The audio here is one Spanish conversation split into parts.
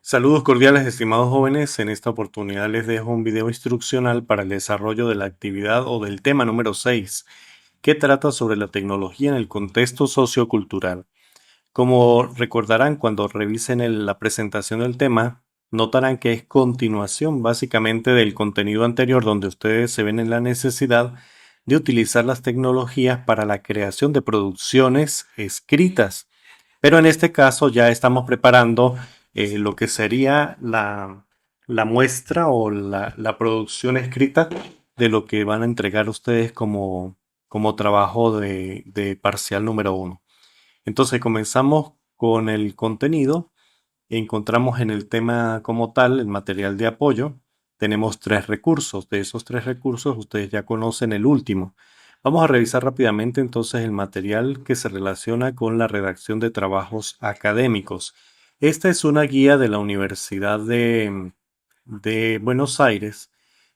Saludos cordiales, estimados jóvenes. En esta oportunidad les dejo un video instruccional para el desarrollo de la actividad o del tema número 6, que trata sobre la tecnología en el contexto sociocultural. Como recordarán cuando revisen la presentación del tema, notarán que es continuación básicamente del contenido anterior donde ustedes se ven en la necesidad de utilizar las tecnologías para la creación de producciones escritas. Pero en este caso ya estamos preparando lo que sería la muestra o la producción escrita de lo que van a entregar ustedes como trabajo de parcial número uno. Entonces comenzamos con el contenido. Encontramos en el tema como tal el material de apoyo. Tenemos tres recursos. De esos tres recursos ustedes ya conocen el último. Vamos a revisar rápidamente entonces el material que se relaciona con la redacción de trabajos académicos. Esta es una guía de la Universidad de Buenos Aires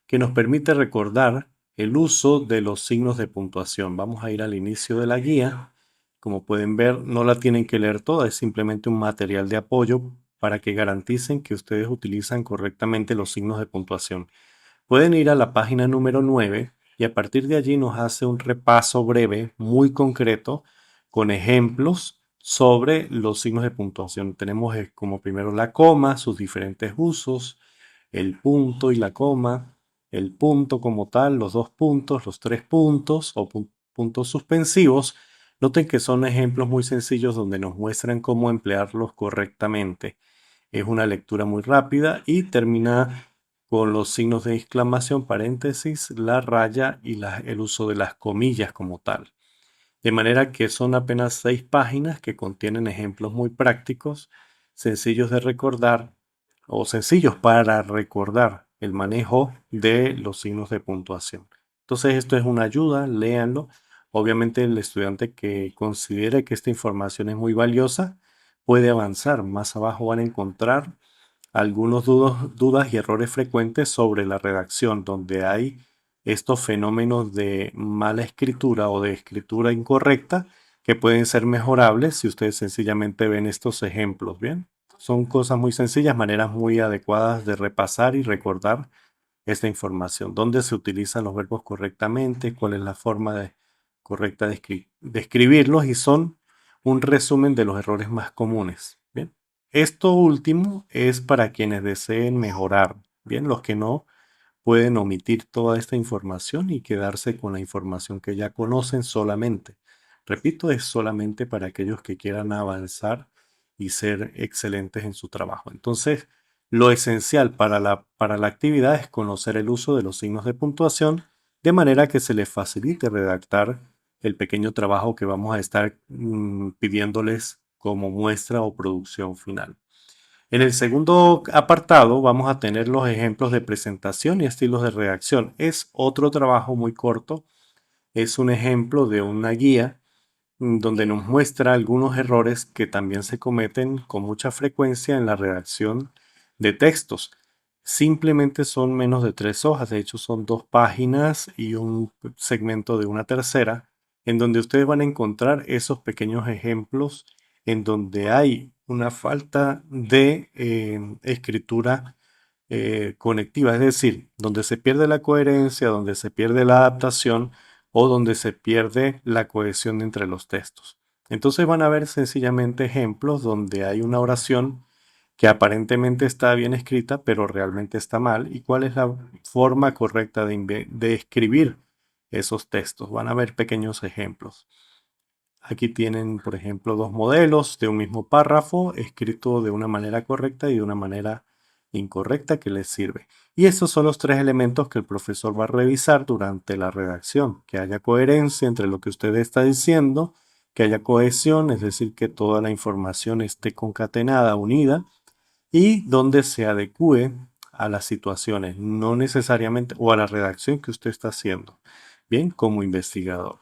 que nos permite recordar el uso de los signos de puntuación. Vamos a ir al inicio de la guía. Como pueden ver, no la tienen que leer toda, es simplemente un material de apoyo para que garanticen que ustedes utilizan correctamente los signos de puntuación. Pueden ir a la página número 9 y a partir de allí nos hace un repaso breve, muy concreto, con ejemplos sobre los signos de puntuación. Tenemos como primero la coma, sus diferentes usos, el punto y la coma, el punto como tal, los dos puntos, los tres puntos o puntos suspensivos. Noten que son ejemplos muy sencillos donde nos muestran cómo emplearlos correctamente. Es una lectura muy rápida y termina con los signos de exclamación, paréntesis, la raya y el uso de las comillas como tal. De manera que son apenas 6 páginas que contienen ejemplos muy prácticos, sencillos de recordar o sencillos para recordar el manejo de los signos de puntuación. Entonces esto es una ayuda, léanlo. Obviamente el estudiante que considere que esta información es muy valiosa puede avanzar. Más abajo van a encontrar algunos dudas y errores frecuentes sobre la redacción, donde hay estos fenómenos de mala escritura o de escritura incorrecta que pueden ser mejorables si ustedes sencillamente ven estos ejemplos, ¿bien? Son cosas muy sencillas, maneras muy adecuadas de repasar y recordar esta información. ¿Dónde se utilizan los verbos correctamente? ¿Cuál es la forma correcta de escribirlos? Y son un resumen de los errores más comunes, ¿bien? Esto último es para quienes deseen mejorar, ¿bien? Los que no pueden omitir toda esta información y quedarse con la información que ya conocen solamente. Repito, es solamente para aquellos que quieran avanzar y ser excelentes en su trabajo. Entonces, lo esencial para la actividad es conocer el uso de los signos de puntuación de manera que se les facilite redactar el pequeño trabajo que vamos a estar pidiéndoles como muestra o producción final. En el segundo apartado vamos a tener los ejemplos de presentación y estilos de redacción. Es otro trabajo muy corto, es un ejemplo de una guía donde nos muestra algunos errores que también se cometen con mucha frecuencia en la redacción de textos. Simplemente son menos de 3 hojas, de hecho son 2 páginas y un segmento de una tercera, en donde ustedes van a encontrar esos pequeños ejemplos en donde hay una falta de escritura conectiva, es decir, donde se pierde la coherencia, donde se pierde la adaptación o donde se pierde la cohesión entre los textos. Entonces van a ver sencillamente ejemplos donde hay una oración que aparentemente está bien escrita, pero realmente está mal, y cuál es la forma correcta de escribir esos textos. Van a ver pequeños ejemplos. Aquí tienen, por ejemplo, dos modelos de un mismo párrafo escrito de una manera correcta y de una manera incorrecta que les sirve. Y estos son los tres elementos que el profesor va a revisar durante la redacción. Que haya coherencia entre lo que usted está diciendo, que haya cohesión, es decir, que toda la información esté concatenada, unida, y donde se adecue a las situaciones, no necesariamente, o a la redacción que usted está haciendo, bien, como investigador.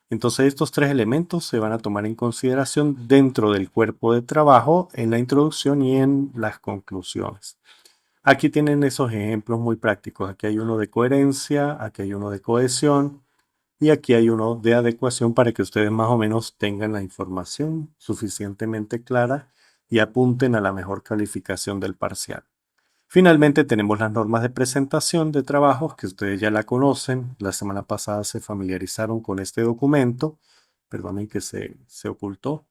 Entonces estos tres elementos se van a tomar en consideración dentro del cuerpo de trabajo, en la introducción y en las conclusiones. Aquí tienen esos ejemplos muy prácticos. Aquí hay uno de coherencia, aquí hay uno de cohesión y aquí hay uno de adecuación para que ustedes más o menos tengan la información suficientemente clara y apunten a la mejor calificación del parcial. Finalmente tenemos las normas de presentación de trabajos que ustedes ya la conocen. La semana pasada se familiarizaron con este documento. Perdonen que se ocultó.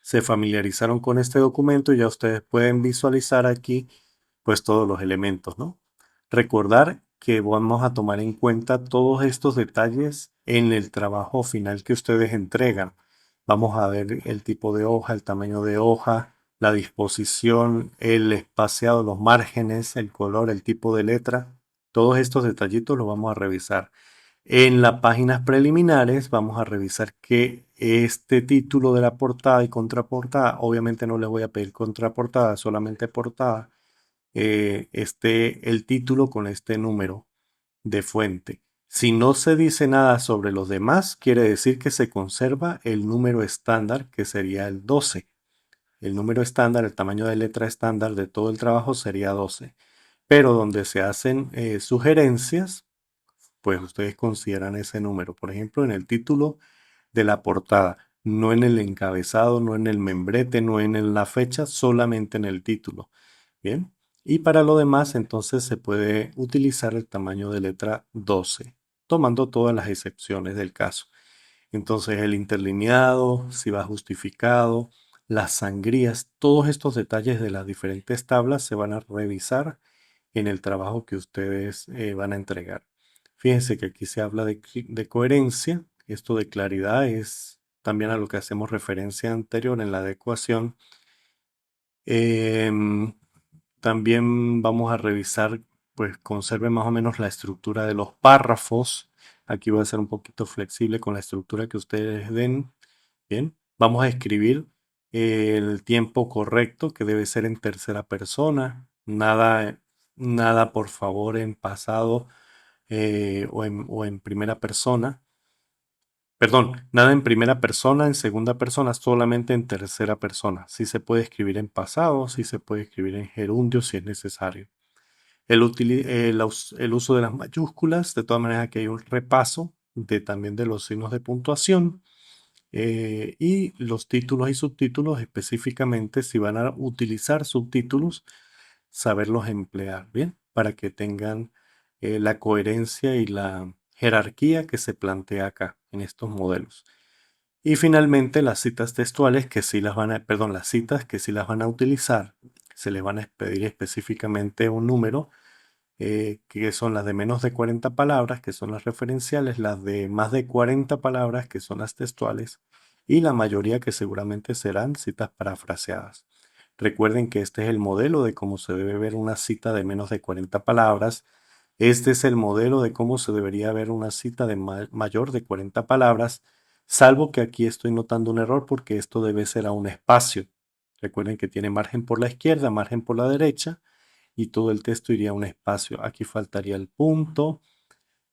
Se familiarizaron con este documento y ya ustedes pueden visualizar aquí pues todos los elementos, ¿no? Recordar que vamos a tomar en cuenta todos estos detalles en el trabajo final que ustedes entregan. Vamos a ver el tipo de hoja, el tamaño de hoja, la disposición, el espaciado, los márgenes, el color, el tipo de letra. Todos estos detallitos los vamos a revisar. En las páginas preliminares vamos a revisar que este título de la portada y contraportada, obviamente no les voy a pedir contraportada, solamente portada, esté el título con este número de fuente. Si no se dice nada sobre los demás, quiere decir que se conserva el número estándar, que sería el 12. El número estándar, el tamaño de letra estándar de todo el trabajo sería 12. Pero donde se hacen sugerencias, pues ustedes consideran ese número. Por ejemplo, en el título de la portada, no en el encabezado, no en el membrete, no en la fecha, solamente en el título. Bien. Y para lo demás, entonces se puede utilizar el tamaño de letra 12, tomando todas las excepciones del caso. Entonces el interlineado, si va justificado, las sangrías, todos estos detalles de las diferentes tablas se van a revisar en el trabajo que ustedes van a entregar. Fíjense que aquí se habla de coherencia. Esto de claridad es también a lo que hacemos referencia anterior en la adecuación. Em, También vamos a revisar, pues conserve más o menos la estructura de los párrafos. Aquí voy a ser un poquito flexible con la estructura que ustedes den. Bien, vamos a escribir el tiempo correcto, que debe ser en tercera persona. Nada por favor en pasado o en primera persona. Perdón, nada en primera persona, en segunda persona, solamente en tercera persona. Sí se puede escribir en pasado, sí se puede escribir en gerundio si es necesario. El uso de las mayúsculas, de todas maneras aquí hay un repaso también de los signos de puntuación. Y los títulos y subtítulos, específicamente si van a utilizar subtítulos, saberlos emplear, ¿bien? Para que tengan la coherencia y la jerarquía que se plantea acá en estos modelos. Y finalmente las citas textuales que sí las van a, perdón, las citas que sí las van a utilizar, se les van a pedir específicamente un número, que son las de menos de 40 palabras, que son las referenciales, las de más de 40 palabras, que son las textuales, y la mayoría que seguramente serán citas parafraseadas. Recuerden que este es el modelo de cómo se debe ver una cita de menos de 40 palabras. Este es el modelo de cómo se debería ver una cita de mayor de 40 palabras, salvo que aquí estoy notando un error porque esto debe ser a un espacio. Recuerden que tiene margen por la izquierda, margen por la derecha y todo el texto iría a un espacio. Aquí faltaría el punto,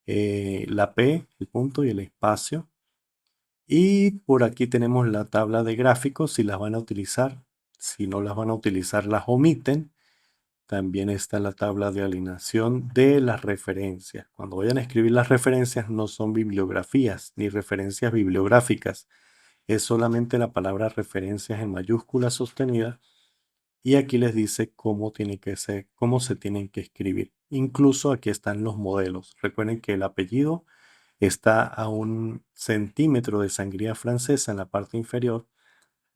la P, el punto y el espacio. Y por aquí tenemos la tabla de gráficos si las van a utilizar. Si no las van a utilizar, las omiten. También está la tabla de alineación de las referencias. Cuando vayan a escribir las referencias no son bibliografías ni referencias bibliográficas. Es solamente la palabra referencias en mayúsculas sostenidas. Y aquí les dice cómo tiene que ser, cómo se tienen que escribir. Incluso aquí están los modelos. Recuerden que el apellido está a 1 centímetro de sangría francesa en la parte inferior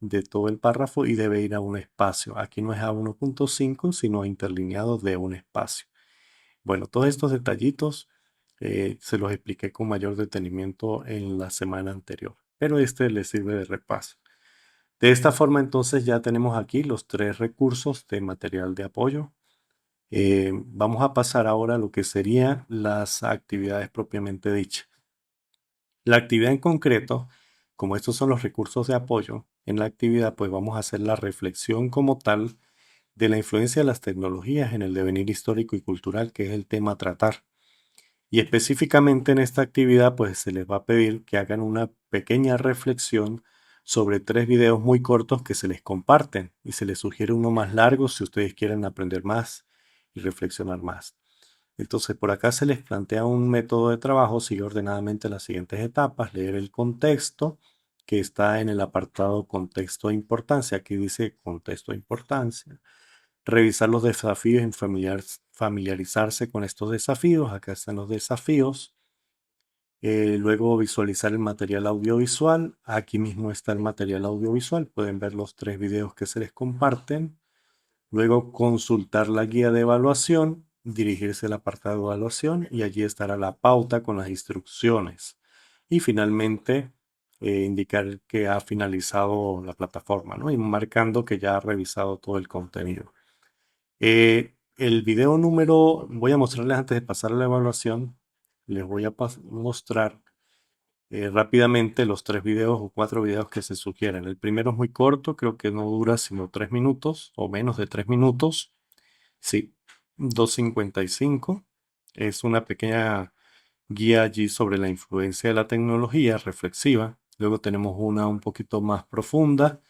de todo el párrafo y debe ir a un espacio. Aquí no es a 1.5, sino interlineado de un espacio. Bueno, todos estos detallitos se los expliqué con mayor detenimiento en la semana anterior, pero este les sirve de repaso. De esta forma, entonces, ya tenemos aquí los 3 recursos de material de apoyo. Vamos a pasar ahora a lo que serían las actividades propiamente dichas. La actividad en concreto, como estos son los recursos de apoyo, en la actividad pues vamos a hacer la reflexión como tal de la influencia de las tecnologías en el devenir histórico y cultural, que es el tema a tratar. Y específicamente en esta actividad pues se les va a pedir que hagan una pequeña reflexión sobre 3 videos muy cortos que se les comparten y se les sugiere uno más largo si ustedes quieren aprender más y reflexionar más. Entonces por acá se les plantea un método de trabajo, sigue ordenadamente las siguientes etapas: leer el contexto, que está en el apartado contexto de importancia. Aquí dice contexto de importancia. Revisar los desafíos y familiarizarse con estos desafíos. Acá están los desafíos. Luego visualizar el material audiovisual. Aquí mismo está el material audiovisual. Pueden ver los 3 videos que se les comparten. Luego consultar la guía de evaluación, dirigirse al apartado de evaluación y allí estará la pauta con las instrucciones. Y finalmente indicar que ha finalizado la plataforma, ¿no? Y marcando que ya ha revisado todo el contenido. El video voy a mostrarles antes de pasar a la evaluación, les voy a mostrar rápidamente los 3 videos o 4 videos que se sugieren. El primero es muy corto, creo que no dura sino 3 minutos o menos de 3 minutos. Sí, 2.55. Es una pequeña guía allí sobre la influencia de la tecnología reflexiva. Luego tenemos una un poquito más profunda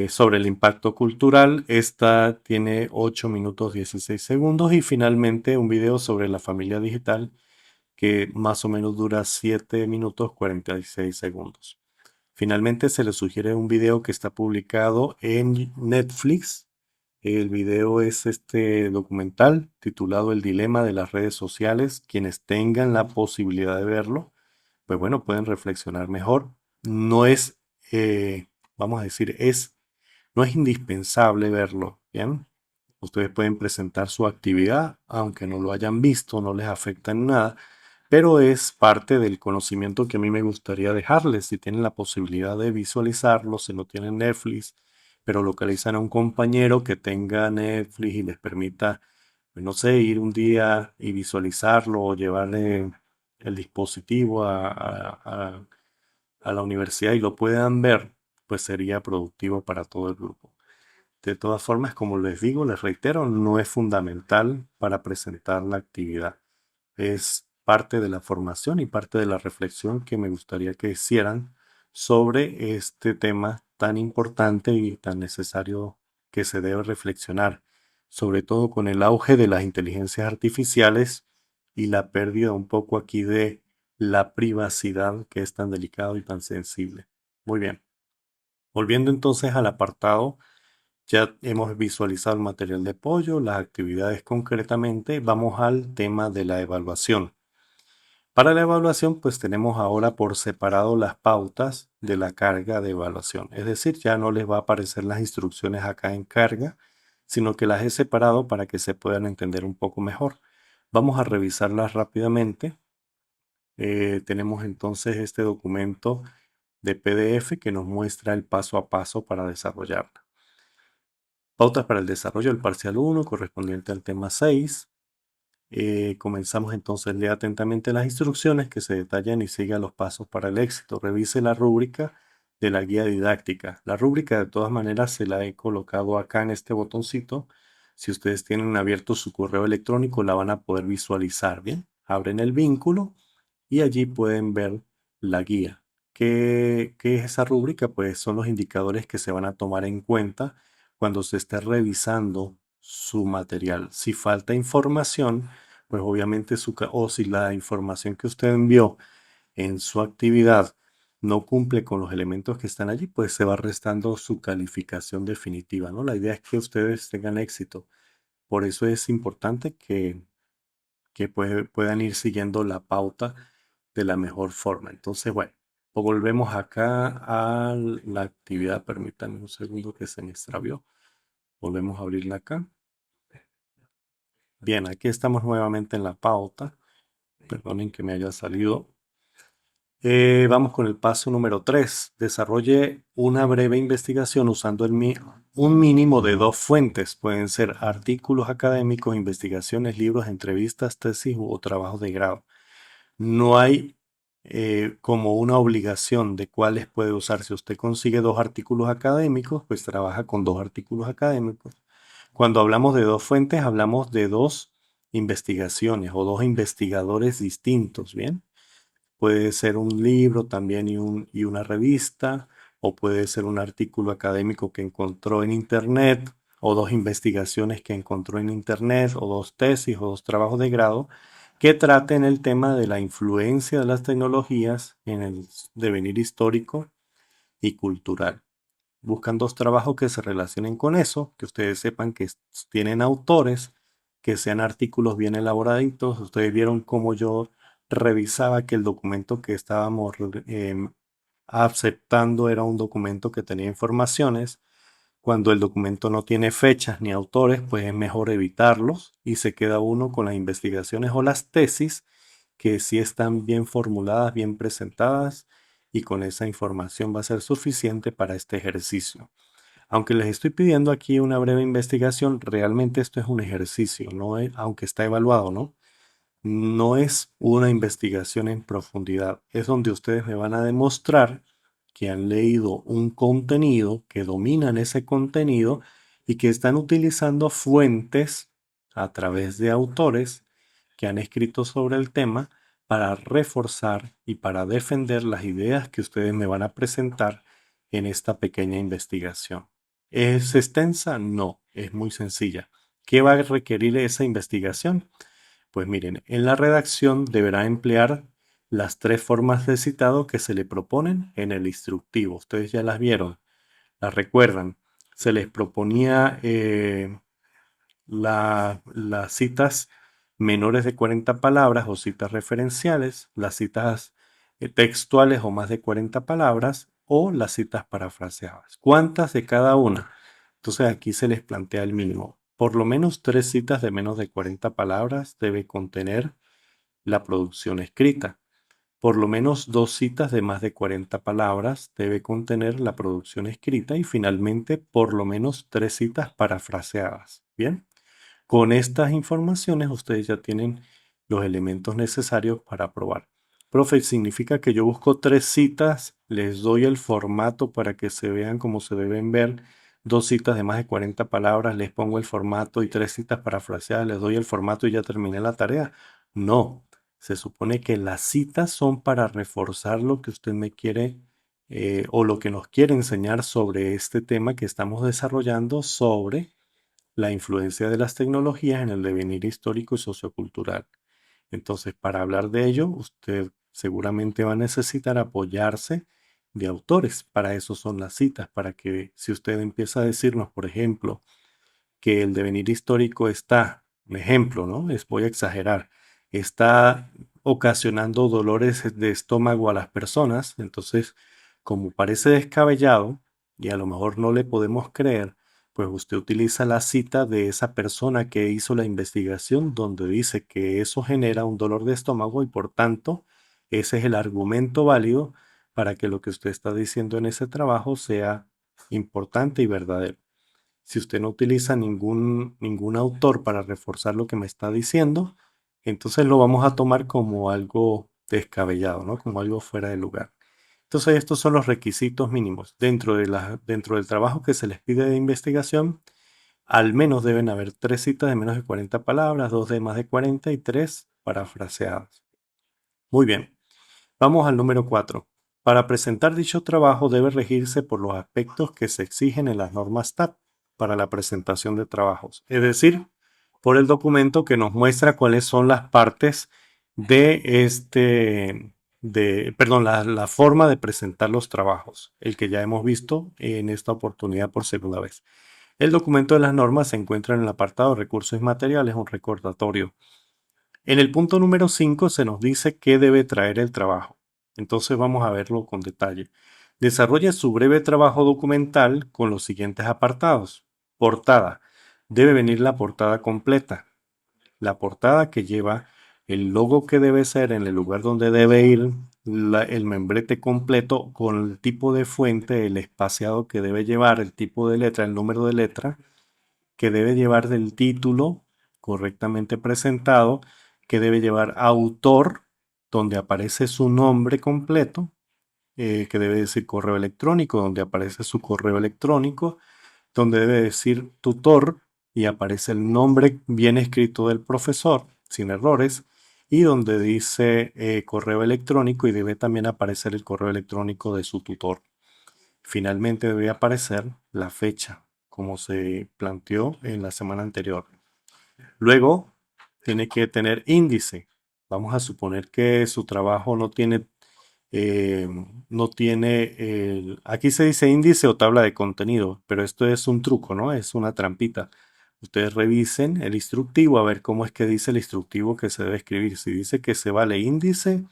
sobre el impacto cultural. Esta tiene 8 minutos 16 segundos. Y finalmente un video sobre la familia digital que más o menos dura 7 minutos 46 segundos. Finalmente se les sugiere un video que está publicado en Netflix. El video es este documental titulado El dilema de las redes sociales. Quienes tengan la posibilidad de verlo, pues bueno, pueden reflexionar mejor. No es, vamos a decir, no es indispensable verlo, ¿bien? Ustedes pueden presentar su actividad, aunque no lo hayan visto, no les afecta en nada, pero es parte del conocimiento que a mí me gustaría dejarles. Si tienen la posibilidad de visualizarlo, si no tienen Netflix, pero localizan a un compañero que tenga Netflix y les permita, pues, no sé, ir un día y visualizarlo o llevarle el dispositivo a la universidad y lo puedan ver, pues sería productivo para todo el grupo. De todas formas, como les digo, les reitero, no es fundamental para presentar la actividad. Es parte de la formación y parte de la reflexión que me gustaría que hicieran sobre este tema tan importante y tan necesario que se debe reflexionar, sobre todo con el auge de las inteligencias artificiales y la pérdida un poco aquí de la privacidad que es tan delicado y tan sensible. Muy bien. Volviendo entonces al apartado, ya hemos visualizado el material de apoyo, las actividades concretamente. Vamos al tema de la evaluación. Para la evaluación, pues tenemos ahora por separado las pautas de la carga de evaluación. Es decir, ya no les va a aparecer las instrucciones acá en carga, sino que las he separado para que se puedan entender un poco mejor. Vamos a revisarlas rápidamente. Tenemos entonces este documento de PDF que nos muestra el paso a paso para desarrollarla. Pautas para el desarrollo del parcial 1 correspondiente al tema 6. Comenzamos entonces, lea atentamente las instrucciones que se detallan y siga los pasos para el éxito. Revise la rúbrica de la guía didáctica. La rúbrica de todas maneras se la he colocado acá en este botoncito. Si ustedes tienen abierto su correo electrónico la van a poder visualizar. Bien, abren el vínculo y allí pueden ver la guía. ¿Qué es esa rúbrica? Pues son los indicadores que se van a tomar en cuenta cuando se esté revisando su material. Si falta información, pues obviamente o si la información que usted envió en su actividad no cumple con los elementos que están allí, pues se va restando su calificación definitiva, ¿no? La idea es que ustedes tengan éxito. Por eso es importante que puedan ir siguiendo la pauta de la mejor forma. Entonces, bueno, pues volvemos acá a la actividad. Permítanme un segundo que se me extravió. Volvemos a abrirla acá. Bien, aquí estamos nuevamente en la pauta. Perdonen que me haya salido. Vamos con el paso número 3. Desarrolle una breve investigación usando un mínimo de 2 fuentes. Pueden ser artículos académicos, investigaciones, libros, entrevistas, tesis o trabajos de grado. No hay como una obligación de cuáles puede usar. Si usted consigue 2 artículos académicos, pues trabaja con 2 artículos académicos. Cuando hablamos de 2 fuentes, hablamos de 2 investigaciones o 2 investigadores distintos, ¿bien? Puede ser un libro también y una revista, o puede ser un artículo académico que encontró en Internet, o 2 investigaciones que encontró en Internet, o 2 tesis o 2 trabajos de grado que traten el tema de la influencia de las tecnologías en el devenir histórico y cultural. Buscan dos trabajos que se relacionen con eso, que ustedes sepan que tienen autores, que sean artículos bien elaboraditos. Ustedes vieron cómo yo revisaba que el documento que estábamos aceptando era un documento que tenía informaciones. Cuando el documento no tiene fechas ni autores, pues es mejor evitarlos y se queda uno con las investigaciones o las tesis que sí están bien formuladas, bien presentadas, y con esa información va a ser suficiente para este ejercicio. Aunque les estoy pidiendo aquí una breve investigación, realmente esto es un ejercicio, no es, aunque está evaluado, ¿no? No es una investigación en profundidad, es donde ustedes me van a demostrar que han leído un contenido, que dominan ese contenido y que están utilizando fuentes a través de autores que han escrito sobre el tema para reforzar y para defender las ideas que ustedes me van a presentar en esta pequeña investigación. ¿Es extensa? No, es muy sencilla. ¿Qué va a requerir esa investigación? Pues miren, en la redacción deberá emplear las tres formas de citado que se le proponen en el instructivo. Ustedes ya las vieron, las recuerdan. Se les proponía las citas menores de 40 palabras o citas referenciales, las citas textuales o más de 40 palabras o las citas parafraseadas. ¿Cuántas de cada una? Entonces aquí se les plantea el mínimo. Por lo menos tres citas de menos de 40 palabras debe contener la producción escrita. Por lo menos dos citas de más de 40 palabras debe contener la producción escrita y finalmente por lo menos tres citas parafraseadas. Bien, con estas informaciones ustedes ya tienen los elementos necesarios para probar. Profe, significa que yo busco tres citas, les doy el formato para que se vean como se deben ver, dos citas de más de 40 palabras, les pongo el formato y tres citas parafraseadas, les doy el formato y ya terminé la tarea. No, se supone que las citas son para reforzar lo que usted me quiere o lo que nos quiere enseñar sobre este tema que estamos desarrollando sobre la influencia de las tecnologías en el devenir histórico y sociocultural. Entonces, para hablar de ello, usted seguramente va a necesitar apoyarse de autores. Para eso son las citas, para que si usted empieza a decirnos, por ejemplo, que el devenir histórico está, un ejemplo, ¿no? Voy a exagerar, está ocasionando dolores de estómago a las personas, entonces, como parece descabellado y a lo mejor no le podemos creer, pues usted utiliza la cita de esa persona que hizo la investigación donde dice que eso genera un dolor de estómago y por tanto, ese es el argumento válido para que lo que usted está diciendo en ese trabajo sea importante y verdadero. Si usted no utiliza ningún autor para reforzar lo que me está diciendo, entonces lo vamos a tomar como algo descabellado, ¿no? Como algo fuera de lugar. Entonces estos son los requisitos mínimos. Dentro del trabajo que se les pide de investigación, al menos deben haber tres citas de menos de 40 palabras, dos de más de 40 y tres parafraseadas. Muy bien. Vamos al número 4. Para presentar dicho trabajo debe regirse por los aspectos que se exigen en las normas TAP para la presentación de trabajos, es decir, por el documento que nos muestra cuáles son las partes de perdón, la forma de presentar los trabajos, el que ya hemos visto en esta oportunidad por segunda vez. El documento de las normas se encuentra en el apartado de recursos y materiales, un recordatorio. En el punto número 5 se nos dice qué debe traer el trabajo. Entonces vamos a verlo con detalle. Desarrolla su breve trabajo documental con los siguientes apartados. Portada. Debe venir la portada completa. La portada que lleva el logo que debe ser en el lugar donde debe ir, el membrete completo con el tipo de fuente, el espaciado que debe llevar, el tipo de letra, el número de letra que debe llevar del título correctamente presentado, que debe llevar autor, donde aparece su nombre completo, que debe decir correo electrónico, donde aparece su correo electrónico, donde debe decir tutor y aparece el nombre bien escrito del profesor, sin errores, y donde dice correo electrónico y debe también aparecer el correo electrónico de su tutor. Finalmente debe aparecer la fecha, como se planteó en la semana anterior. Luego, tiene que tener índice. Vamos a suponer que su trabajo no tiene eh, no tiene aquí se dice índice o tabla de contenido, pero esto es un truco, ¿no? Es una trampita. Ustedes revisen el instructivo a ver cómo es que dice el instructivo que se debe escribir. Si dice que se vale índice,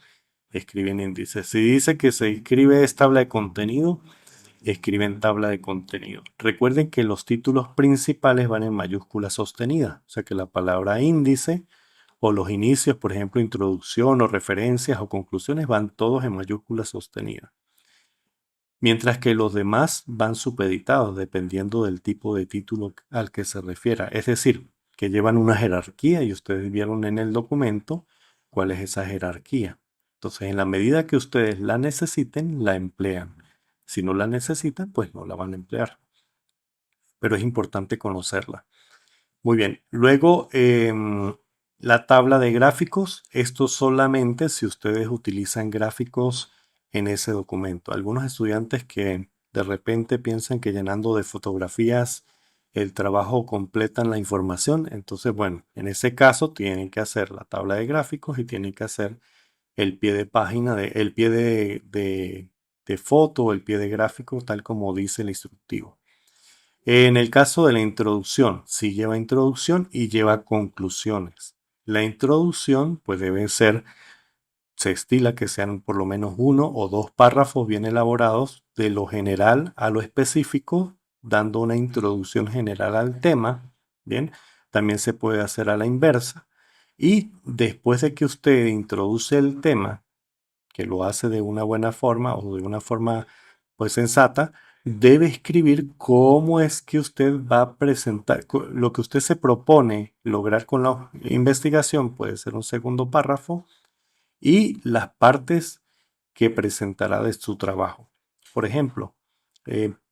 escriben índice. Si dice que se escribe es tabla de contenido, escriben tabla de contenido. Recuerden que los títulos principales van en mayúscula sostenida, o sea que la palabra índice o los inicios, por ejemplo, introducción o referencias o conclusiones, van todos en mayúscula sostenida. Mientras que los demás van supeditados dependiendo del tipo de título al que se refiera. Es decir, que llevan una jerarquía y ustedes vieron en el documento cuál es esa jerarquía. Entonces, en la medida que ustedes la necesiten, la emplean. Si no la necesitan, pues no la van a emplear. Pero es importante conocerla. Muy bien. Luego, la tabla de gráficos. Esto solamente si ustedes utilizan gráficos en ese documento. Algunos estudiantes que de repente piensan que llenando de fotografías el trabajo completan la información. Entonces, bueno, en ese caso tienen que hacer la tabla de gráficos y tienen que hacer el pie de página, el pie de foto, el pie de gráfico, tal como dice el instructivo. En el caso de la introducción, sí lleva introducción y lleva conclusiones. La introducción, pues debe ser, se estila que sean por lo menos uno o dos párrafos bien elaborados de lo general a lo específico, dando una introducción general al tema. Bien, también se puede hacer a la inversa. Y después de que usted introduce el tema, que lo hace de una buena forma o de una forma pues sensata, debe escribir cómo es que usted va a presentar lo que usted se propone lograr con la investigación, puede ser un segundo párrafo, y las partes que presentará de su trabajo. Por ejemplo,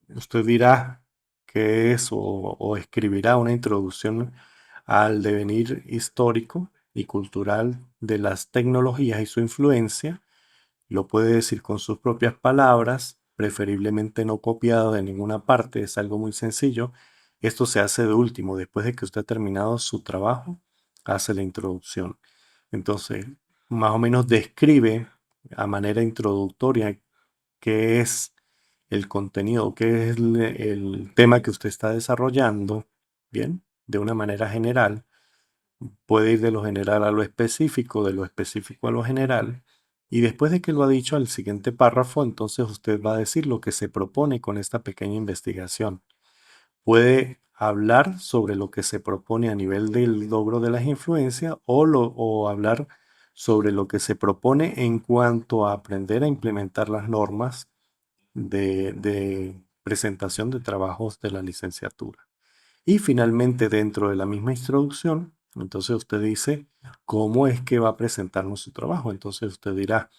usted dirá que es o escribirá una introducción al devenir histórico y cultural de las tecnologías y su influencia. Lo puede decir con sus propias palabras, preferiblemente no copiado de ninguna parte, es algo muy sencillo. Esto se hace de último, después de que usted ha terminado su trabajo, hace la introducción. Entonces, más o menos describe a manera introductoria qué es el contenido, qué es el tema que usted está desarrollando, bien, de una manera general. Puede ir de lo general a lo específico, de lo específico a lo general. Y después de que lo ha dicho al siguiente párrafo, entonces usted va a decir lo que se propone con esta pequeña investigación. Puede hablar sobre lo que se propone a nivel del logro de las influencias o hablar sobre lo que se propone en cuanto a aprender a implementar las normas de presentación de trabajos de la licenciatura. Y finalmente, dentro de la misma introducción, entonces usted dice cómo es que va a presentarnos su trabajo. Entonces usted dirá,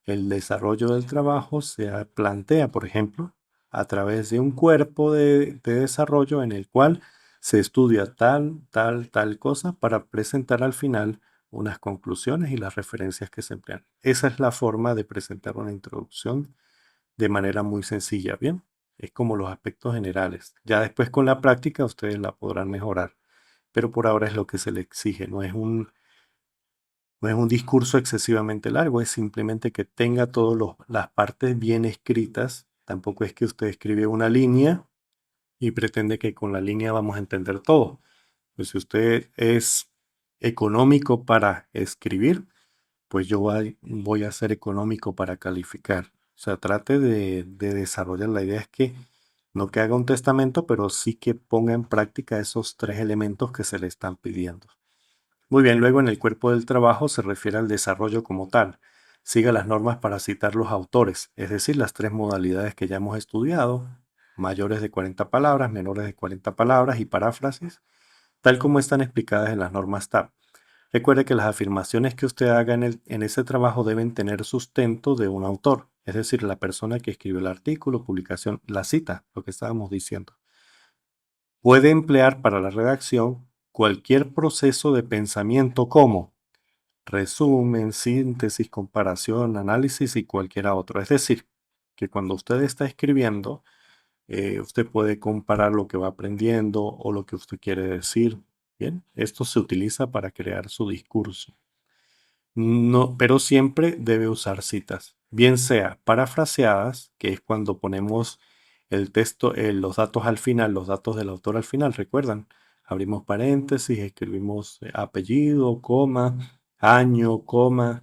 el desarrollo del trabajo se plantea, por ejemplo, a través de un cuerpo de desarrollo en el cual se estudia tal cosa para presentar al final unas conclusiones y las referencias que se emplean. Esa es la forma de presentar una introducción de manera muy sencilla, ¿bien? Es como los aspectos generales. Ya después con la práctica ustedes la podrán mejorar, pero por ahora es lo que se le exige, no es un discurso excesivamente largo, es simplemente que tenga todas las partes bien escritas. Tampoco es que usted escribe una línea y pretende que con la línea vamos a entender todo. Pues si usted es económico para escribir, pues yo voy a ser económico para calificar. O sea, trate de desarrollar. La idea es que no que haga un testamento, pero sí que ponga en práctica esos tres elementos que se le están pidiendo. Muy bien, luego en el cuerpo del trabajo se refiere al desarrollo como tal. Siga las normas para citar los autores, es decir, las tres modalidades que ya hemos estudiado, mayores de 40 palabras, menores de 40 palabras y paráfrasis, tal como están explicadas en las normas TAP. Recuerde que las afirmaciones que usted haga en ese trabajo deben tener sustento de un autor, es decir, la persona que escribió el artículo, publicación, la cita, lo que estábamos diciendo. Puede emplear para la redacción cualquier proceso de pensamiento como resumen, síntesis, comparación, análisis y cualquiera otro. Es decir, que cuando usted está escribiendo, usted puede comparar lo que va aprendiendo o lo que usted quiere decir. Bien, esto se utiliza para crear su discurso. No, pero siempre debe usar citas, bien sea parafraseadas, que es cuando ponemos el texto, los datos al final, los datos del autor al final, ¿recuerdan? Abrimos paréntesis, escribimos apellido, coma, año, coma,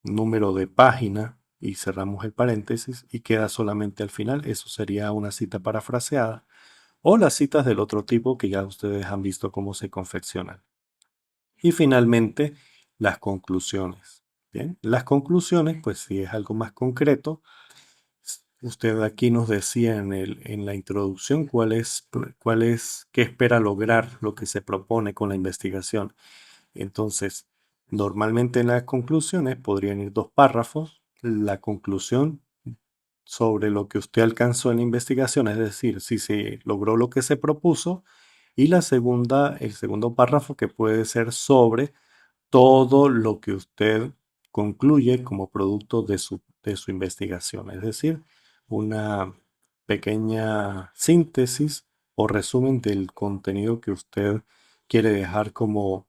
número de página y cerramos el paréntesis y queda solamente al final. Eso sería una cita parafraseada o las citas del otro tipo que ya ustedes han visto cómo se confeccionan. Y finalmente, las conclusiones. Bien, las conclusiones, pues si es algo más concreto, usted aquí nos decía en la introducción qué espera lograr, lo que se propone con la investigación. Entonces, normalmente en las conclusiones podrían ir dos párrafos. La conclusión sobre lo que usted alcanzó en la investigación, es decir, si se logró lo que se propuso, y el segundo párrafo que puede ser sobre todo lo que usted concluye como producto de su investigación, es decir, una pequeña síntesis o resumen del contenido que usted quiere dejar como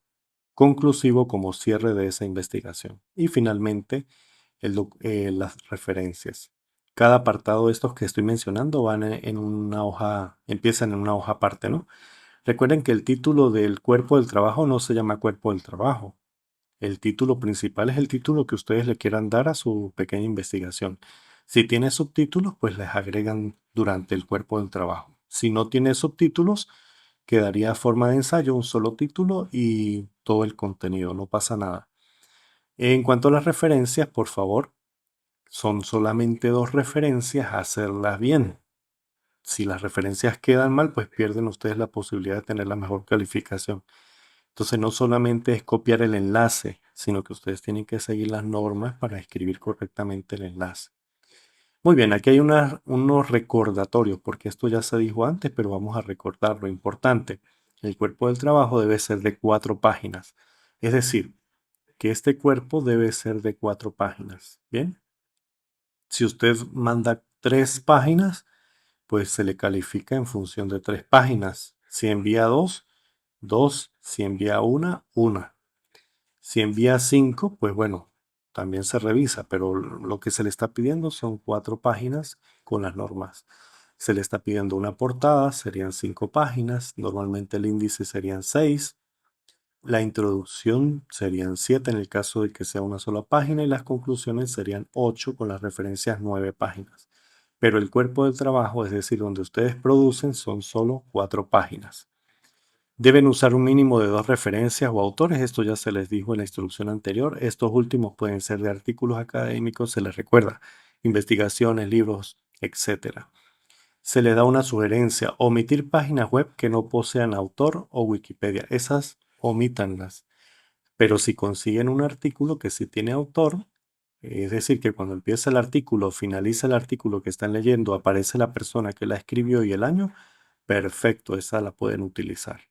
conclusivo, como cierre de esa investigación. Y finalmente, las referencias. Cada apartado de estos que estoy mencionando van en una hoja, empiezan en una hoja aparte, ¿no? Recuerden que el título del cuerpo del trabajo no se llama cuerpo del trabajo. El título principal es el título que ustedes le quieran dar a su pequeña investigación. Si tiene subtítulos, pues les agregan durante el cuerpo del trabajo. Si no tiene subtítulos, quedaría a forma de ensayo un solo título y todo el contenido, no pasa nada. En cuanto a las referencias, por favor, son solamente dos referencias, hacerlas bien. Si las referencias quedan mal, pues pierden ustedes la posibilidad de tener la mejor calificación. Entonces no solamente es copiar el enlace, sino que ustedes tienen que seguir las normas para escribir correctamente el enlace. Muy bien, aquí hay unos recordatorios, porque esto ya se dijo antes, pero vamos a recordar lo importante. El cuerpo del trabajo debe ser de 4 páginas. Es decir, que este cuerpo debe ser de 4 páginas. Bien, si usted manda 3 páginas, pues se le califica en función de 3 páginas. Si envía 2, 2. Si envía una. Si envía 5, pues bueno, también se revisa, pero lo que se le está pidiendo son 4 páginas con las normas. Se le está pidiendo una portada, serían 5 páginas, normalmente el índice serían 6, la introducción serían 7 en el caso de que sea una sola página y las conclusiones serían 8 con las referencias 9 páginas. Pero el cuerpo del trabajo, es decir, donde ustedes producen, son solo 4 páginas. Deben usar un mínimo de 2 referencias o autores, esto ya se les dijo en la instrucción anterior. Estos últimos pueden ser de artículos académicos, se les recuerda, investigaciones, libros, etc. Se les da una sugerencia, omitir páginas web que no posean autor o Wikipedia. Esas omítanlas. Pero si consiguen un artículo que sí tiene autor, es decir, que cuando empieza el artículo, finaliza el artículo que están leyendo, aparece la persona que la escribió y el año, perfecto, esa la pueden utilizar.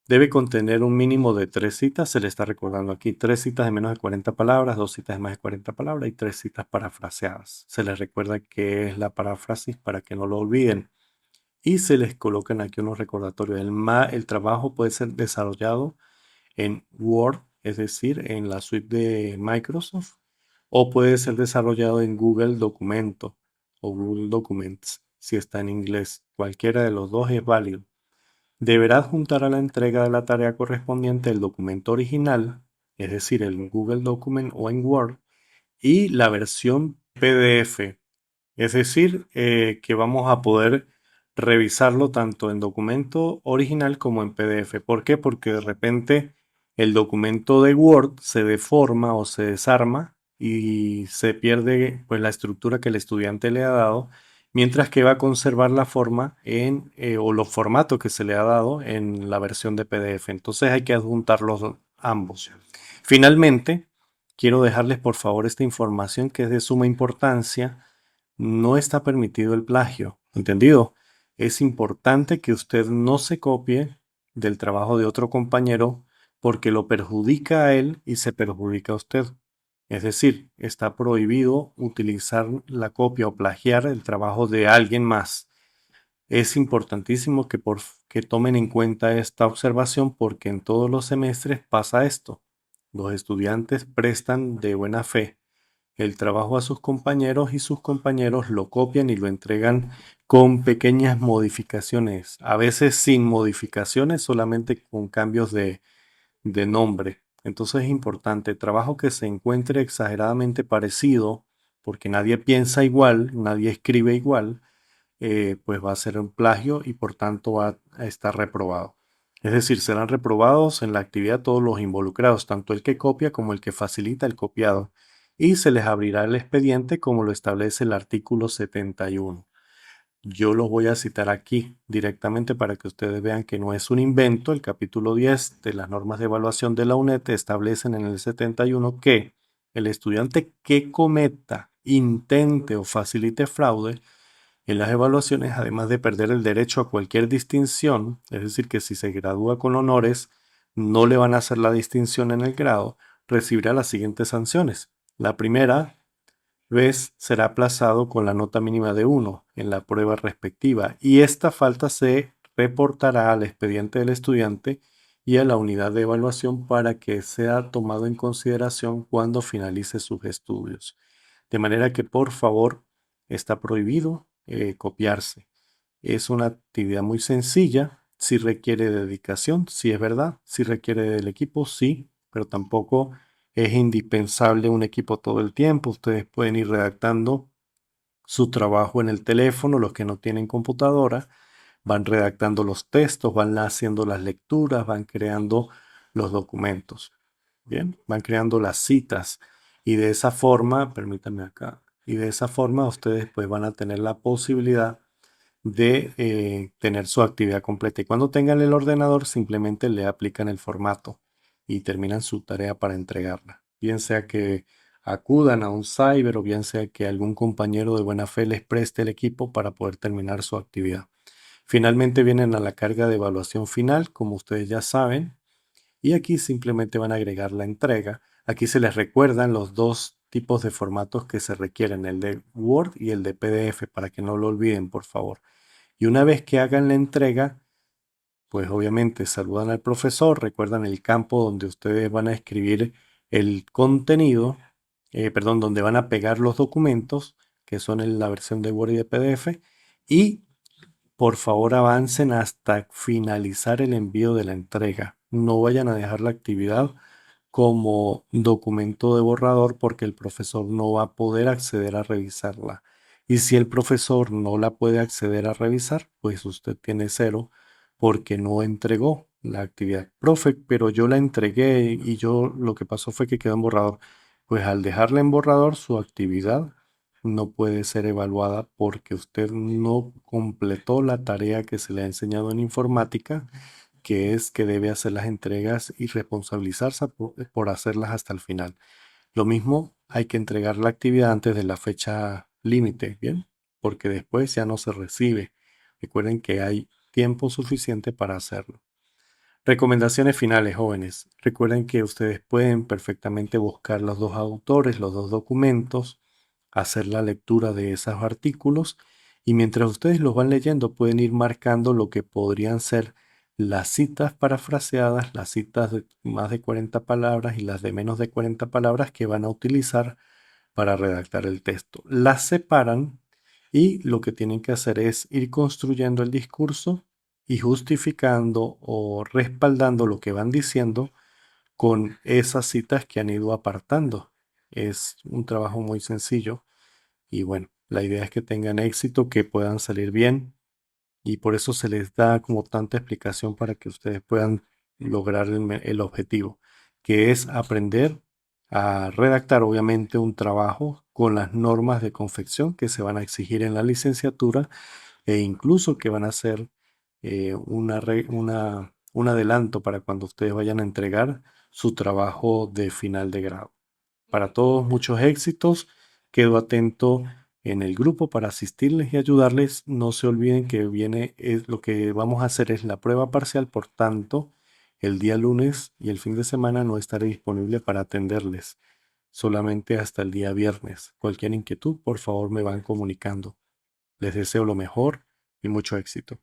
Debe contener un mínimo de 3 citas, se le está recordando aquí, 3 citas de menos de 40 palabras, 2 citas de más de 40 palabras y 3 citas parafraseadas. Se les recuerda qué es la paráfrasis para que no lo olviden. Y se les colocan aquí unos recordatorios. El trabajo puede ser desarrollado en Word, es decir, en la suite de Microsoft, o puede ser desarrollado en Google Documento o Google Documents, si está en inglés. Cualquiera de los dos es válido. Deberá adjuntar a la entrega de la tarea correspondiente el documento original, es decir, el Google Document o en Word, y la versión PDF. Es decir, que vamos a poder revisarlo tanto en documento original como en PDF. ¿Por qué? Porque de repente el documento de Word se deforma o se desarma y se pierde pues la estructura que el estudiante le ha dado, mientras que va a conservar la forma o los formatos que se le ha dado en la versión de PDF. Entonces hay que adjuntarlos ambos. Finalmente, quiero dejarles por favor esta información que es de suma importancia. No está permitido el plagio, ¿entendido? Es importante que usted no se copie del trabajo de otro compañero porque lo perjudica a él y se perjudica a usted. Es decir, está prohibido utilizar la copia o plagiar el trabajo de alguien más. Es importantísimo que tomen en cuenta esta observación porque en todos los semestres pasa esto. Los estudiantes prestan de buena fe el trabajo a sus compañeros y sus compañeros lo copian y lo entregan con pequeñas modificaciones, a veces sin modificaciones, solamente con cambios de nombre. Entonces es importante, trabajo que se encuentre exageradamente parecido, porque nadie piensa igual, nadie escribe igual, pues va a ser un plagio y por tanto va a estar reprobado. Es decir, serán reprobados en la actividad todos los involucrados, tanto el que copia como el que facilita el copiado, y se les abrirá el expediente como lo establece el artículo 71. Yo los voy a citar aquí directamente para que ustedes vean que no es un invento. El capítulo 10 de las normas de evaluación de la UNED establecen en el 71 que el estudiante que cometa, intente o facilite fraude en las evaluaciones, además de perder el derecho a cualquier distinción, es decir, que si se gradúa con honores, no le van a hacer la distinción en el grado, recibirá las siguientes sanciones. La primera vez será aplazado con la nota mínima de 1 en la prueba respectiva y esta falta se reportará al expediente del estudiante y a la unidad de evaluación para que sea tomado en consideración cuando finalice sus estudios. De manera que, por favor, está prohibido copiarse. Es una actividad muy sencilla, sí requiere dedicación, sí es verdad, sí requiere del equipo, sí, pero tampoco es indispensable un equipo todo el tiempo. Ustedes pueden ir redactando su trabajo en el teléfono, los que no tienen computadora, van redactando los textos, van haciendo las lecturas, van creando los documentos. Bien, van creando las citas y de esa forma, permítanme acá, y de esa forma ustedes pues van a tener la posibilidad de tener su actividad completa. Y cuando tengan el ordenador, simplemente le aplican el formato y terminan su tarea para entregarla. Bien sea que acudan a un cyber o bien sea que algún compañero de buena fe les preste el equipo para poder terminar su actividad. Finalmente vienen a la carga de evaluación final, como ustedes ya saben, y aquí simplemente van a agregar la entrega. Aquí se les recuerdan los dos tipos de formatos que se requieren, el de Word y el de PDF, para que no lo olviden, por favor. Y una vez que hagan la entrega, pues obviamente saludan al profesor, recuerdan el campo donde ustedes van a escribir el contenido, perdón, donde van a pegar los documentos, que son en la versión de Word y de PDF, y por favor avancen hasta finalizar el envío de la entrega. No vayan a dejar la actividad como documento de borrador porque el profesor no va a poder acceder a revisarla. Y si el profesor no la puede acceder a revisar, pues usted tiene cero porque no entregó la actividad. Profe, pero yo la entregué y yo lo que pasó fue que quedó en borrador. Pues al dejarla en borrador, su actividad no puede ser evaluada porque usted no completó la tarea que se le ha enseñado en informática, que es que debe hacer las entregas y responsabilizarse por hacerlas hasta el final. Lo mismo, hay que entregar la actividad antes de la fecha límite, ¿bien? Porque después ya no se recibe. Recuerden que hay tiempo suficiente para hacerlo. Recomendaciones finales, jóvenes. Recuerden que ustedes pueden perfectamente buscar los dos autores, los dos documentos, hacer la lectura de esos artículos y mientras ustedes los van leyendo pueden ir marcando lo que podrían ser las citas parafraseadas, las citas de más de 40 palabras y las de menos de 40 palabras que van a utilizar para redactar el texto. Las separan y lo que tienen que hacer es ir construyendo el discurso y justificando o respaldando lo que van diciendo con esas citas que han ido apartando. Es un trabajo muy sencillo y bueno, la idea es que tengan éxito, que puedan salir bien y por eso se les da como tanta explicación para que ustedes puedan lograr el objetivo, que es aprender a redactar obviamente un trabajo con las normas de confección que se van a exigir en la licenciatura e incluso que van a ser un adelanto para cuando ustedes vayan a entregar su trabajo de final de grado. Para todos, muchos éxitos. Quedo atento en el grupo para asistirles y ayudarles. No se olviden que lo que vamos a hacer es la prueba parcial, por tanto, el día lunes y el fin de semana no estaré disponible para atenderles, solamente hasta el día viernes. Cualquier inquietud, por favor, me van comunicando. Les deseo lo mejor y mucho éxito.